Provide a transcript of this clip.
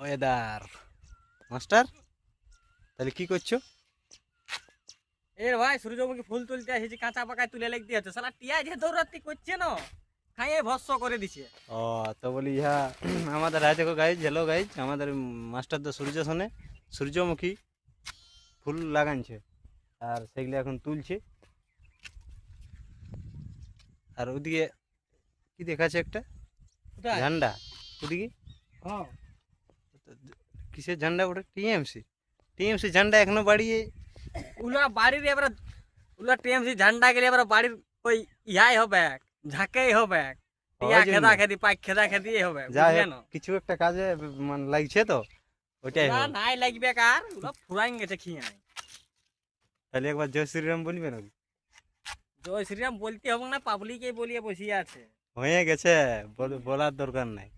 Weather master, তাহলে কি করছো? এর ভাই সূর্যমুখী ফুল তুলতে এসেছি, কাঁচা পাকায় তুলে লাগতে হচ্ছে। শালা টিয়া যে দৌড়াতি করছে না, খাইয়ে ভস্ম করে দিছে। ও, তো বলি ইহা আমাদের রায় দেখো গাইজ, হ্যালো গাইজ, আমাদের মাস্টার তো সূর্যমুখী ফুল লাগানছে, আর সেগুলো এখন তুলছে। আর ওদিকে কি দেখাচ্ছে একটা কোথায়? ঝান্ডা, ওদিকে হ্যাঁ, কিসের ঝান্ডা? ওটা টিএমসি, টিএমসি ঝান্ডা এখনো বাড়িয়ে। উলা বাড়ির এবার উলা টিএমসি ঝান্ডা গেলে এবার বাড়ির ওই ইয়াই হবে, ঝাঁকেই হবে। টিয়া ওই জন্য খেদা খেদি পাই খেদা খেদি হবে, যাই বুঝলে হোক, না? কিছু একটা কাজে মানে লাগছে তো, ওইটাই উলা হোক। নাই লাগবে কার, উলা ফুরাইন গেছে খেয়ে নাই। তাহলে একবার জয় শ্রীরাম বলবে নাকি? জয় শ্রীরাম বলতে হবে না, পাবলিকই বলিয়ে বসিয়ে আছে। হয়ে গেছে, বলার দরকার নাই।